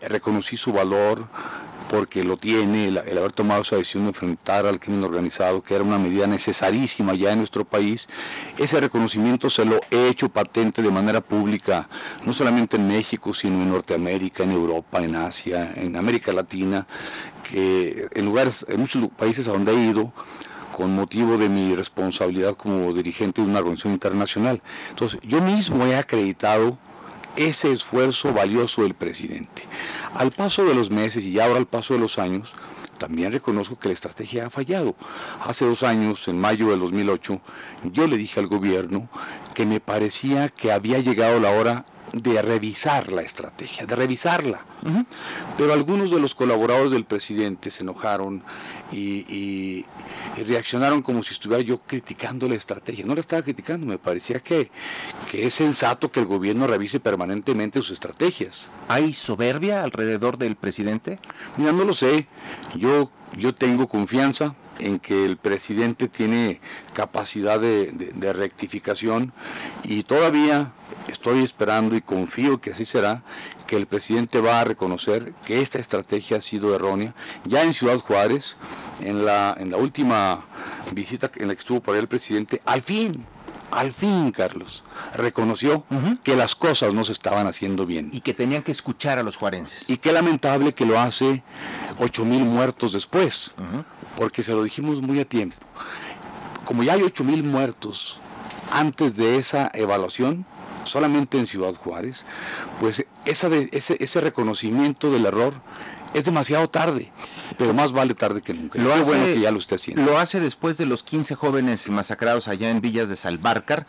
reconocí su valor, porque lo tiene, el haber tomado esa decisión de enfrentar al crimen organizado, que era una medida necesarísima ya en nuestro país. Ese reconocimiento se lo he hecho patente de manera pública, no solamente en México, sino en Norteamérica, en Europa, en Asia, en América Latina, que en muchos países a donde he ido, con motivo de mi responsabilidad como dirigente de una organización internacional. Entonces, yo mismo he acreditado ese esfuerzo valioso del presidente. Al paso de los meses y ahora al paso de los años, también reconozco que la estrategia ha fallado. Hace 2 años, en mayo del 2008, yo le dije al gobierno que me parecía que había llegado la hora de revisar la estrategia, de revisarla. Pero algunos de los colaboradores del presidente se enojaron y reaccionaron como si estuviera yo criticando la estrategia. No la estaba criticando, me parecía que es sensato que el gobierno revise permanentemente sus estrategias. ¿Hay soberbia alrededor del presidente? Mira, no lo sé. Yo tengo confianza en que el presidente tiene capacidad de rectificación, y todavía estoy esperando y confío que así será, que el presidente va a reconocer que esta estrategia ha sido errónea. Ya en Ciudad Juárez, en la última visita en la que estuvo por ahí el presidente, al fin, Carlos, reconoció que las cosas no se estaban haciendo bien. Y que tenían que escuchar a los juarenses. Y qué lamentable que lo hace 8,000 muertos después, porque se lo dijimos muy a tiempo. Como ya hay 8,000 muertos antes de esa evaluación, solamente en Ciudad Juárez, pues ese reconocimiento del error es demasiado tarde, pero más vale tarde que nunca. Lo hace, bueno que ya lo esté haciendo. Lo hace después de los 15 jóvenes masacrados allá en Villas de Salvarcar,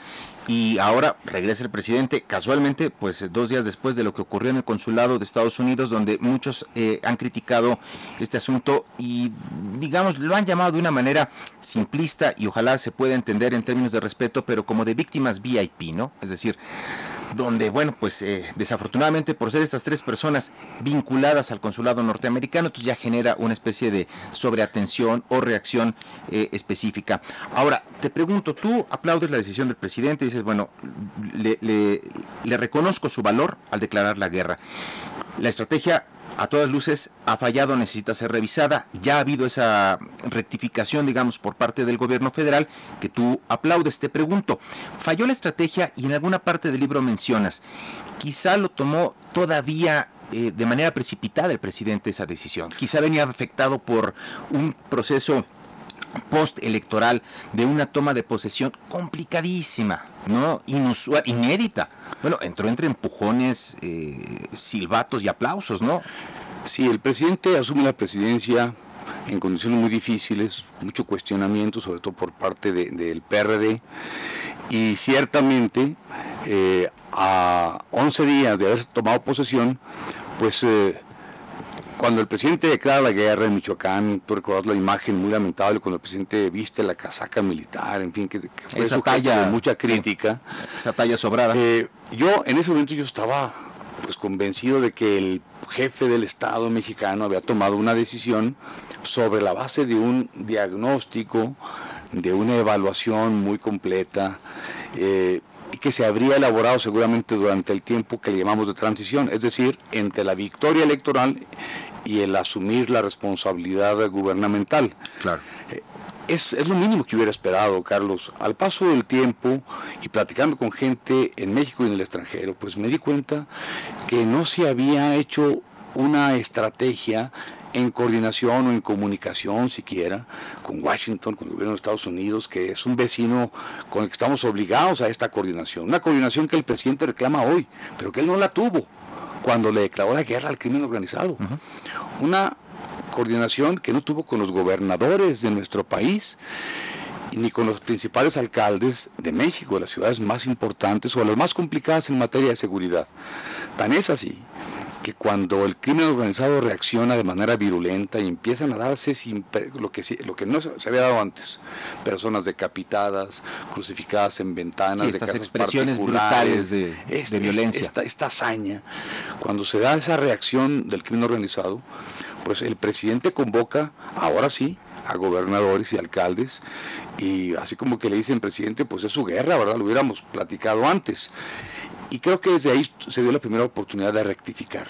y ahora regresa el presidente, casualmente, pues 2 días después de lo que ocurrió en el consulado de Estados Unidos, donde muchos han criticado este asunto y, digamos, lo han llamado de una manera simplista, y ojalá se pueda entender en términos de respeto, pero como de víctimas VIP, ¿no? Es decir, donde, bueno, pues desafortunadamente, por ser estas 3 personas vinculadas al consulado norteamericano, entonces ya genera una especie de sobreatención o reacción específica. Ahora, te pregunto, tú aplaudes la decisión del presidente y dices, bueno, le reconozco su valor al declarar la guerra. La estrategia, a todas luces, ha fallado, necesita ser revisada. Ya ha habido esa rectificación, digamos, por parte del gobierno federal, que tú aplaudes. Te pregunto, falló la estrategia, y en alguna parte del libro mencionas, quizá lo tomó todavía de manera precipitada el presidente esa decisión. Quizá venía afectado por un proceso postelectoral de una toma de posesión complicadísima, ¿no? Inusual, inédita. Bueno, entró entre empujones, silbatos y aplausos, ¿no? Sí, el presidente asume la presidencia en condiciones muy difíciles, mucho cuestionamiento, sobre todo por parte del PRD, y ciertamente a 11 días de haber tomado posesión, pues cuando el presidente declara la guerra en Michoacán, tú recuerdas la imagen muy lamentable cuando el presidente viste la casaca militar, en fin, que fue esa talla de mucha crítica. Sí, esa talla sobrada. Yo en ese momento yo estaba pues convencido de que el jefe del Estado mexicano había tomado una decisión sobre la base de un diagnóstico, de una evaluación muy completa, y que se habría elaborado seguramente durante el tiempo que le llamamos de transición, es decir, entre la victoria electoral y el asumir la responsabilidad gubernamental. Claro. Es lo mínimo que hubiera esperado, Carlos. Al paso del tiempo y platicando con gente en México y en el extranjero, pues me di cuenta que no se había hecho una estrategia en coordinación o en comunicación siquiera con Washington, con el gobierno de Estados Unidos, que es un vecino con el que estamos obligados a esta coordinación. Una coordinación que el presidente reclama hoy, pero que él no la tuvo cuando le declaró la guerra al crimen organizado. Una coordinación que no tuvo con los gobernadores de nuestro país, ni con los principales alcaldes de México, de las ciudades más importantes o las más complicadas en materia de seguridad. Tan es así que cuando el crimen organizado reacciona de manera virulenta y empiezan a darse lo que no se había dado antes, personas decapitadas, crucificadas en ventanas, sí, de estas casas expresiones brutales de violencia. Esta hazaña, cuando se da esa reacción del crimen organizado, pues el presidente convoca, ahora sí, a gobernadores y alcaldes, y así como que le dicen, presidente, pues es su guerra, ¿verdad? Lo hubiéramos platicado antes. Y creo que desde ahí se dio la primera oportunidad de rectificar.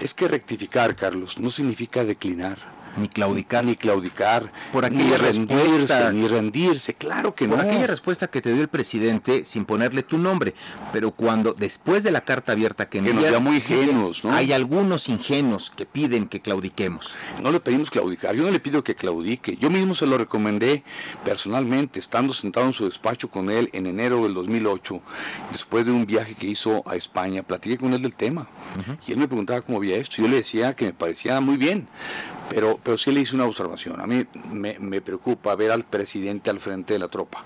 Es que rectificar, Carlos, no significa declinar. Ni claudicar. Ni claudicar, por aquella respuesta, ni rendirse, claro que por no. Por aquella respuesta que te dio el presidente sin ponerle tu nombre, pero cuando después de la carta abierta que envías, nos muy ingenuos, ¿no? Hay algunos ingenuos que piden que claudiquemos. No le pedimos claudicar, yo no le pido que claudique, yo mismo se lo recomendé personalmente, estando sentado en su despacho con él en enero del 2008, después de un viaje que hizo a España, platiqué con él del tema, y él me preguntaba cómo había esto, yo le decía que me parecía muy bien, pero sí le hice una observación. A mí me preocupa ver al presidente al frente de la tropa.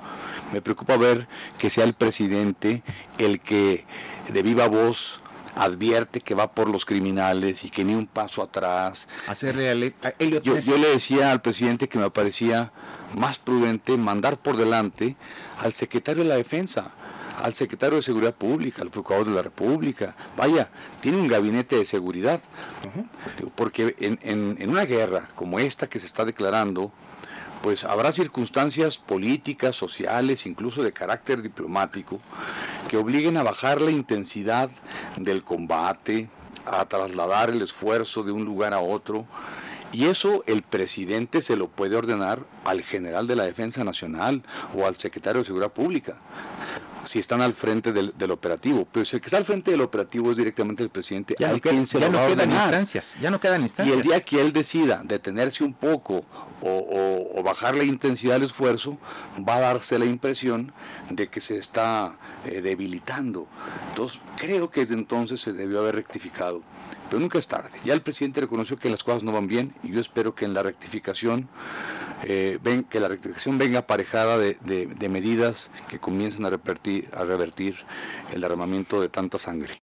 Me preocupa ver que sea el presidente el que de viva voz advierte que va por los criminales y que ni un paso atrás. Yo le decía al presidente que me parecía más prudente mandar por delante al secretario de la Defensa, al secretario de Seguridad Pública, al procurador de la República. Vaya, tiene un gabinete de seguridad. Porque en una guerra como esta que se está declarando, pues habrá circunstancias políticas, sociales, incluso de carácter diplomático, que obliguen a bajar la intensidad del combate, a trasladar el esfuerzo de un lugar a otro. Y eso el presidente se lo puede ordenar al general de la Defensa Nacional o al secretario de Seguridad Pública, si están al frente del operativo. Pero si el que está al frente del operativo es directamente el presidente, ya no quedan instancias. Y el día que él decida detenerse un poco o bajar la intensidad del esfuerzo, va a darse la impresión de que se está debilitando. Entonces, creo que desde entonces se debió haber rectificado. Pero nunca es tarde. Ya el presidente reconoció que las cosas no van bien y yo espero que en la rectificación venga aparejada de medidas que comiencen a revertir el derramamiento de tanta sangre.